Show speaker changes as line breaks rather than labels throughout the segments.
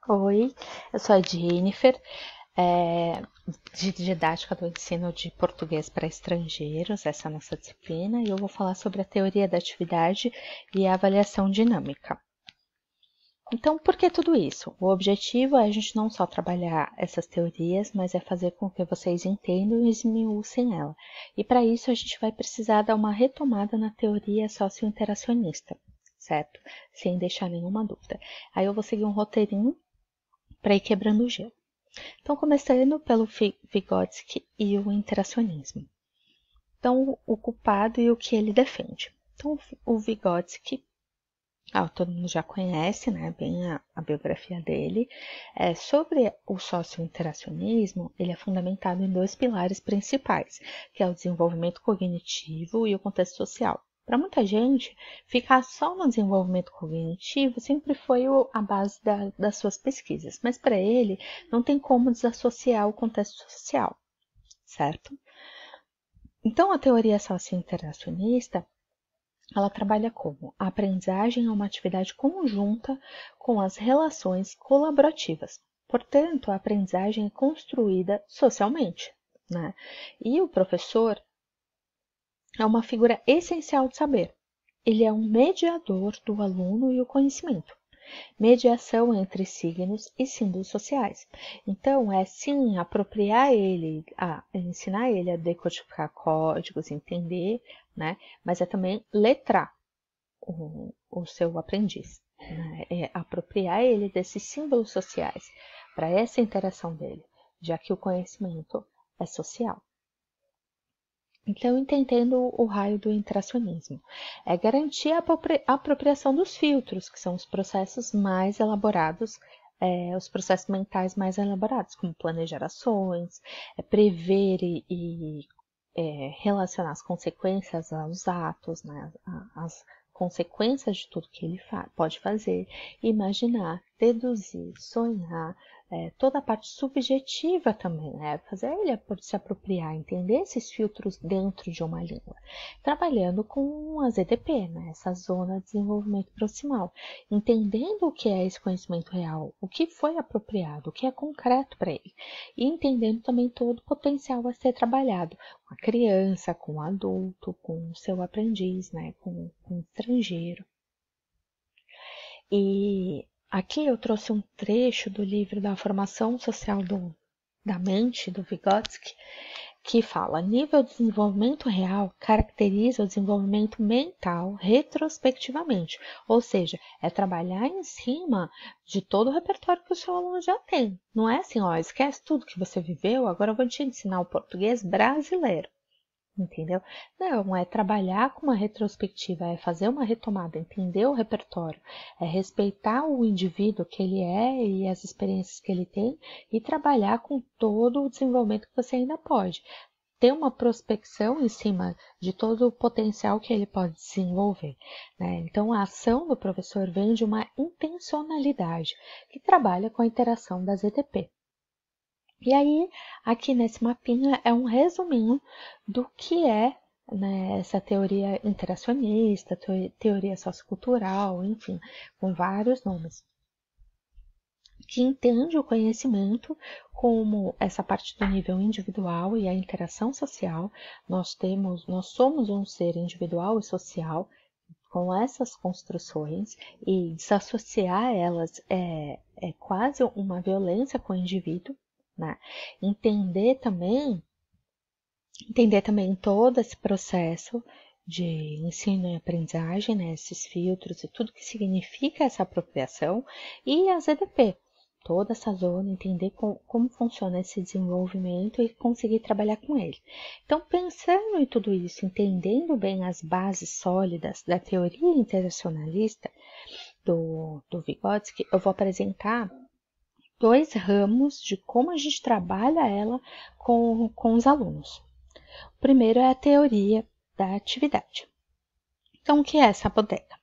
Oi, eu sou a Jennifer, é, de didática do ensino de português para estrangeiros, essa é a nossa disciplina, e eu vou falar sobre a teoria da atividade e a avaliação dinâmica. Então, por que tudo isso? O objetivo é a gente não só trabalhar essas teorias, mas é fazer com que vocês entendam e esmiuçem ela. E para isso a gente vai precisar dar uma retomada na teoria socio-interacionista, certo? Sem deixar nenhuma dúvida. Aí eu vou seguir um roteirinho para ir quebrando o gelo. Então, começando pelo Vygotsky e o interacionismo. Então, o culpado e o que ele defende. Então, o Vygotsky, todo mundo já conhece, né, bem a biografia dele. Sobre o socio-interacionismo, ele é fundamentado em dois pilares principais, que é o desenvolvimento cognitivo e o contexto social. Para muita gente, ficar só no desenvolvimento cognitivo sempre foi a base das suas pesquisas, mas para ele não tem como desassociar o contexto social, certo? Então, a teoria socio-interacionista, ela trabalha como a aprendizagem é uma atividade conjunta com as relações colaborativas. Portanto, a aprendizagem é construída socialmente, né? E o professor é uma figura essencial do saber. Ele é um mediador do aluno e o conhecimento. Mediação entre signos e símbolos sociais. Então, é sim apropriar ele, ensinar ele a decodificar códigos, entender, né? Mas é também letrar o seu aprendiz. Né? É apropriar ele desses símbolos sociais para essa interação dele, já que o conhecimento é social. Então, entendendo o raio do interacionismo, é garantir a apropriação dos filtros, que são os processos mais elaborados, os processos mentais mais elaborados, como planejar ações, prever e relacionar as consequências aos atos, né, as consequências de tudo que ele pode fazer, imaginar, deduzir, sonhar, toda a parte subjetiva também, né? Fazer ele se apropriar, entender esses filtros dentro de uma língua, trabalhando com a ZDP, né? Essa zona de desenvolvimento proximal, entendendo o que é esse conhecimento real, o que foi apropriado, o que é concreto para ele, e entendendo também todo o potencial a ser trabalhado com a criança, com o adulto, com o seu aprendiz, né? Com o estrangeiro. E aqui eu trouxe um trecho do livro da Formação Social da Mente, do Vygotsky, que fala: nível de desenvolvimento real caracteriza o desenvolvimento mental retrospectivamente, ou seja, é trabalhar em cima de todo o repertório que o seu aluno já tem. Não é assim, esquece tudo que você viveu, agora eu vou te ensinar o português brasileiro. Entendeu? Não, é trabalhar com uma retrospectiva, é fazer uma retomada, entender o repertório, é respeitar o indivíduo que ele é e as experiências que ele tem e trabalhar com todo o desenvolvimento que você ainda pode. Ter uma prospecção em cima de todo o potencial que ele pode desenvolver, né? Então, a ação do professor vem de uma intencionalidade que trabalha com a interação das ETP. E aí, aqui nesse mapinha é um resuminho do que é, né, essa teoria interacionista, teoria sociocultural, enfim, com vários nomes, que entende o conhecimento como essa parte do nível individual e a interação social. Nós somos um ser individual e social com essas construções, e desassociar elas é quase uma violência com o indivíduo. Né? Entender também todo esse processo de ensino e aprendizagem, né? Esses filtros e tudo que significa essa apropriação, e a ZDP, toda essa zona, entender como funciona esse desenvolvimento e conseguir trabalhar com ele. Então, pensando em tudo isso, entendendo bem as bases sólidas da teoria internacionalista do Vygotsky, eu vou apresentar dois ramos de como a gente trabalha ela com os alunos. O primeiro é a teoria da atividade. Então, o que é essa bodega?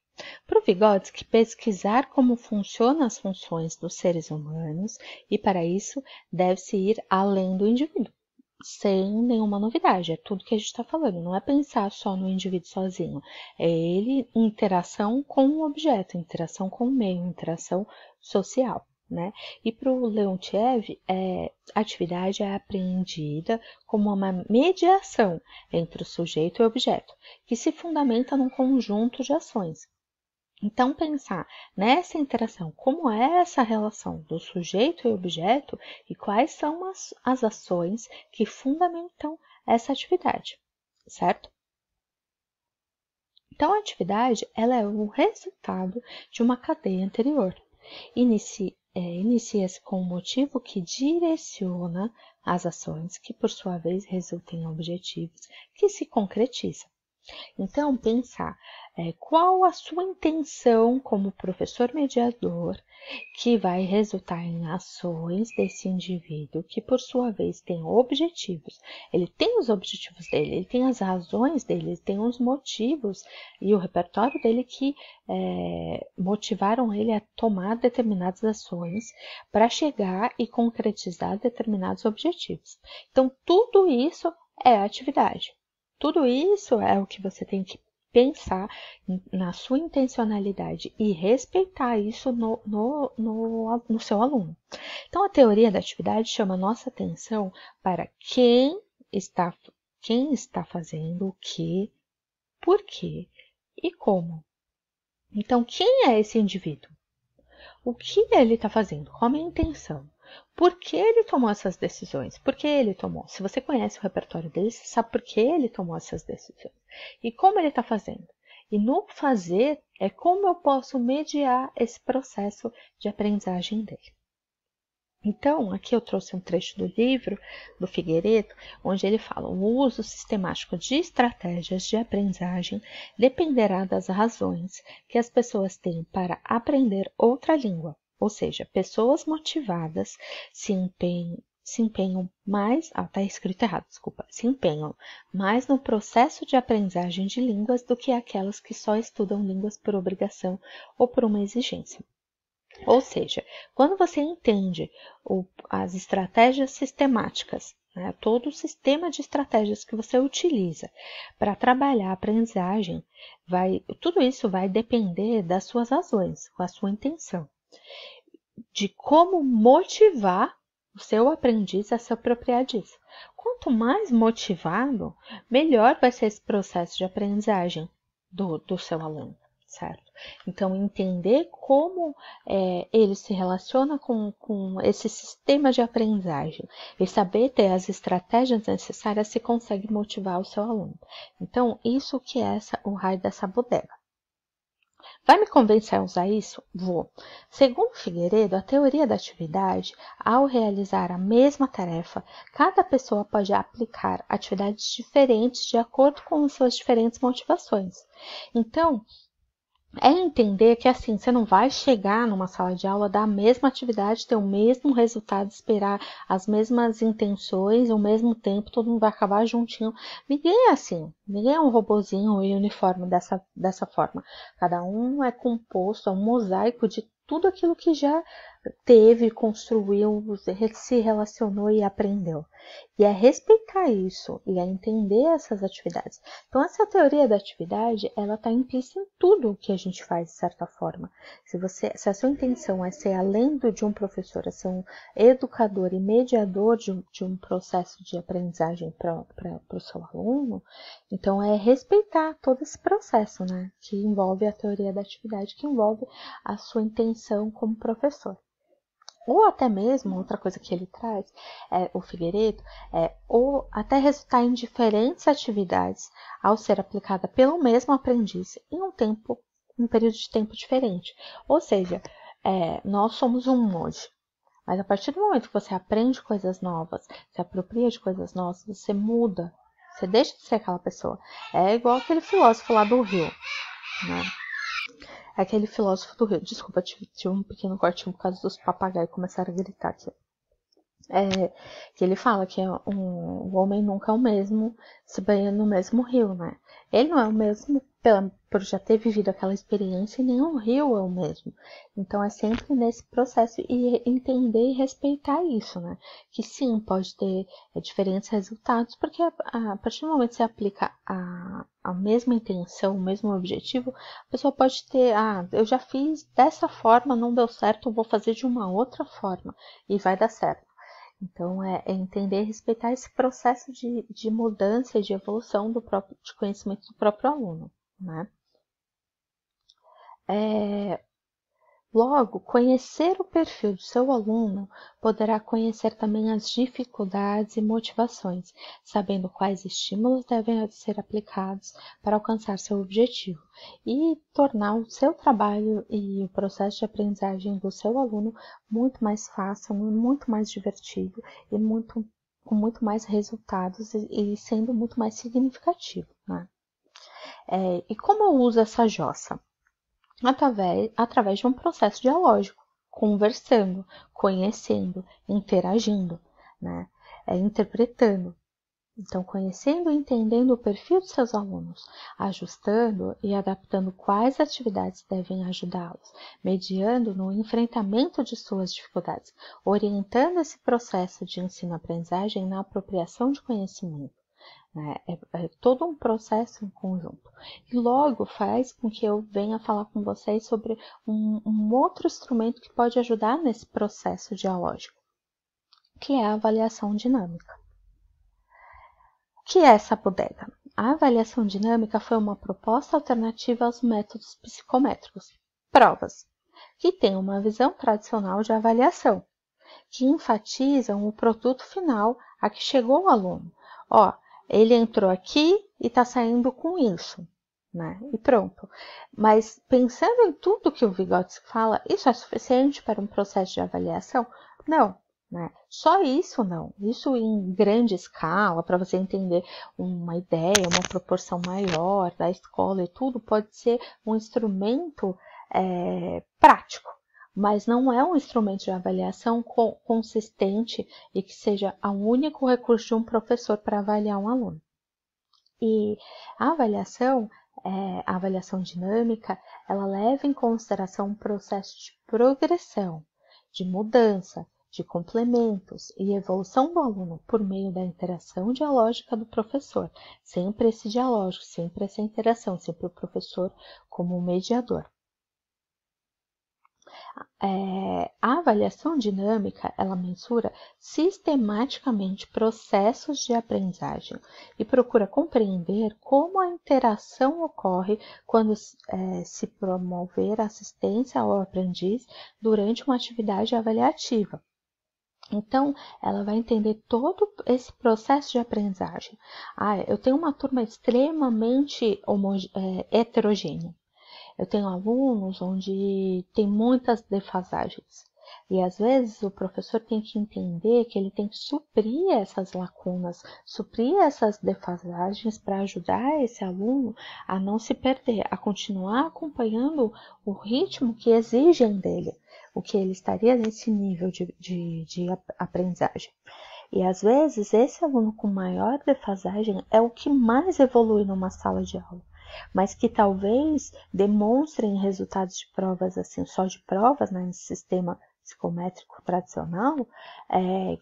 Para o Vygotsky, pesquisar como funcionam as funções dos seres humanos, e para isso deve-se ir além do indivíduo, sem nenhuma novidade. É tudo que a gente está falando, não é pensar só no indivíduo sozinho, é ele em interação com o objeto, interação com o meio, interação social. né? E para o Leontiev, a atividade é apreendida como uma mediação entre o sujeito e o objeto, que se fundamenta num conjunto de ações. Então, pensar nessa interação, como é essa relação do sujeito e objeto e quais são as ações que fundamentam essa atividade, certo? Então, a atividade ela é o resultado de uma cadeia anterior. Inicia-se com um motivo que direciona as ações, que por sua vez resultam em objetivos que se concretizam. Então, pensar qual a sua intenção como professor mediador, que vai resultar em ações desse indivíduo, que por sua vez tem objetivos. Ele tem os objetivos dele, ele tem as razões dele, ele tem os motivos e o repertório dele que motivaram ele a tomar determinadas ações para chegar e concretizar determinados objetivos. Então, tudo isso é atividade. Tudo isso é o que você tem que pensar na sua intencionalidade e respeitar isso no seu aluno. Então, a teoria da atividade chama nossa atenção para quem está fazendo o que, por quê e como. Então, quem é esse indivíduo? O que ele está fazendo? Qual é a intenção? Por que ele tomou essas decisões? Por que ele tomou? Se você conhece o repertório dele, você sabe por que ele tomou essas decisões. E como ele está fazendo. E no fazer é como eu posso mediar esse processo de aprendizagem dele. Então, aqui eu trouxe um trecho do livro do Figueiredo, onde ele fala: o uso sistemático de estratégias de aprendizagem dependerá das razões que as pessoas têm para aprender outra língua. Ou seja, pessoas motivadas se empenham mais, tá escrito errado, desculpa, se empenham mais no processo de aprendizagem de línguas do que aquelas que só estudam línguas por obrigação ou por uma exigência. Ou seja, quando você entende as estratégias sistemáticas, né, todo o sistema de estratégias que você utiliza para trabalhar a aprendizagem, tudo isso vai depender das suas razões, com a sua intenção, de como motivar o seu aprendiz a se apropriar disso. Quanto mais motivado, melhor vai ser esse processo de aprendizagem do seu aluno, certo? Então, entender como ele se relaciona com esse sistema de aprendizagem e saber ter as estratégias necessárias se consegue motivar o seu aluno. Então, isso que é o raio dessa bodega. Vai me convencer a usar isso? Vou. Segundo Figueiredo, a teoria da atividade, ao realizar a mesma tarefa, cada pessoa pode aplicar atividades diferentes de acordo com as suas diferentes motivações. Então, é entender que assim, você não vai chegar numa sala de aula, dar a mesma atividade, ter o mesmo resultado, esperar as mesmas intenções, o mesmo tempo, todo mundo vai acabar juntinho. Ninguém é assim, ninguém é um robozinho e uniforme dessa forma. Cada um é composto, é um mosaico de tudo aquilo que já teve, construiu, se relacionou e aprendeu. E é respeitar isso, e é entender essas atividades. Então, essa teoria da atividade, ela está implícita em tudo o que a gente faz, de certa forma. Se a sua intenção é ser, além de um professor, é ser um educador e mediador de um processo de aprendizagem para o seu aluno, então é respeitar todo esse processo, né? Que envolve a teoria da atividade, que envolve a sua intenção como professor. Ou até mesmo, outra coisa que ele traz, o Figueiredo, ou até resultar em diferentes atividades ao ser aplicada pelo mesmo aprendiz em um período de tempo diferente. Ou seja, nós somos um monge, mas a partir do momento que você aprende coisas novas, se apropria de coisas novas, você muda, você deixa de ser aquela pessoa. É igual aquele filósofo lá do Rio, né? Aquele filósofo do Rio. Desculpa, tive um pequeno cortinho por causa dos papagaios começaram a gritar aqui. Que ele fala que o homem nunca é o mesmo se banhando no mesmo rio, né? Ele não é o mesmo por já ter vivido aquela experiência, e nenhum rio é o mesmo. Então, é sempre nesse processo e entender e respeitar isso, né? Que sim, pode ter diferentes resultados, porque a partir do momento que você aplica a mesma intenção, o mesmo objetivo, a pessoa pode ter, eu já fiz dessa forma, não deu certo, eu vou fazer de uma outra forma e vai dar certo. Então, é entender e respeitar esse processo de mudança e de evolução de conhecimento do próprio aluno, né? Logo, conhecer o perfil do seu aluno poderá conhecer também as dificuldades e motivações, sabendo quais estímulos devem ser aplicados para alcançar seu objetivo e tornar o seu trabalho e o processo de aprendizagem do seu aluno muito mais fácil, muito mais divertido e com muito mais resultados e sendo muito mais significativo, né? E como eu uso essa jossa? Através de um processo dialógico, conversando, conhecendo, interagindo, né? Interpretando. Então, conhecendo e entendendo o perfil dos seus alunos, ajustando e adaptando quais atividades devem ajudá-los, mediando no enfrentamento de suas dificuldades, orientando esse processo de ensino-aprendizagem na apropriação de conhecimento. Né? É todo um processo em conjunto. E logo faz com que eu venha falar com vocês sobre um outro instrumento que pode ajudar nesse processo dialógico, que é a avaliação dinâmica. O que é essa bodega? A avaliação dinâmica foi uma proposta alternativa aos métodos psicométricos, provas, que tem uma visão tradicional de avaliação, que enfatizam o produto final a que chegou o aluno. Ele entrou aqui e está saindo com isso, né? E pronto. Mas pensando em tudo que o Vygotsky fala, isso é suficiente para um processo de avaliação? Não, né? Só isso não. Isso em grande escala, para você entender uma ideia, uma proporção maior da escola e tudo, pode ser um instrumento prático. Mas não é um instrumento de avaliação consistente e que seja o único recurso de um professor para avaliar um aluno. E a avaliação dinâmica, ela leva em consideração um processo de progressão, de mudança, de complementos e evolução do aluno por meio da interação dialógica do professor. Sempre esse dialógico, sempre essa interação, sempre o professor como um mediador. A avaliação dinâmica, ela mensura sistematicamente processos de aprendizagem e procura compreender como a interação ocorre quando se promover assistência ao aprendiz durante uma atividade avaliativa. Então, ela vai entender todo esse processo de aprendizagem. Eu tenho uma turma extremamente heterogênea. Eu tenho alunos onde tem muitas defasagens. E às vezes o professor tem que entender que ele tem que suprir essas lacunas, suprir essas defasagens para ajudar esse aluno a não se perder, a continuar acompanhando o ritmo que exigem dele, o que ele estaria nesse nível de aprendizagem. E às vezes esse aluno com maior defasagem é o que mais evolui numa sala de aula, mas que talvez demonstrem resultados de provas assim, só de provas, né, nesse sistema psicométrico tradicional,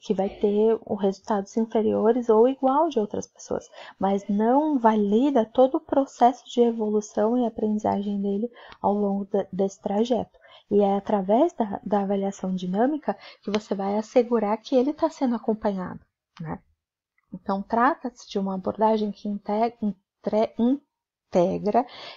que vai ter resultados inferiores ou igual de outras pessoas, mas não valida todo o processo de evolução e aprendizagem dele ao longo desse trajeto. E é através da avaliação dinâmica que você vai assegurar que ele está sendo acompanhado, né? Então, trata-se de uma abordagem que integra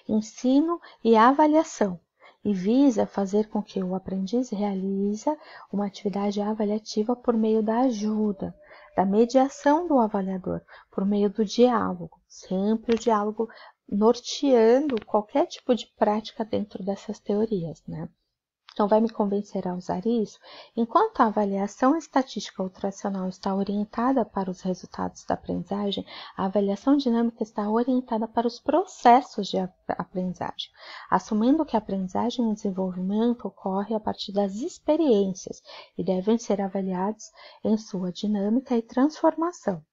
ensino e avaliação e visa fazer com que o aprendiz realize uma atividade avaliativa por meio da ajuda, da mediação do avaliador, por meio do diálogo, sempre o diálogo norteando qualquer tipo de prática dentro dessas teorias, né? Então, vai me convencer a usar isso? Enquanto a avaliação estatística ou tracional está orientada para os resultados da aprendizagem, a avaliação dinâmica está orientada para os processos de aprendizagem, assumindo que a aprendizagem e o desenvolvimento ocorre a partir das experiências e devem ser avaliados em sua dinâmica e transformação.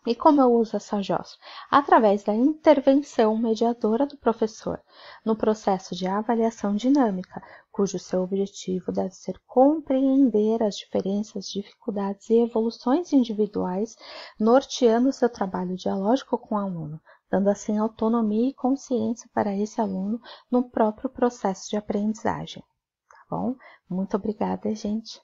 E como eu uso essa JOS? Através da intervenção mediadora do professor no processo de avaliação dinâmica, cujo seu objetivo deve ser compreender as diferenças, dificuldades e evoluções individuais, norteando seu trabalho dialógico com o aluno, dando assim autonomia e consciência para esse aluno no próprio processo de aprendizagem. Tá bom? Muito obrigada, gente!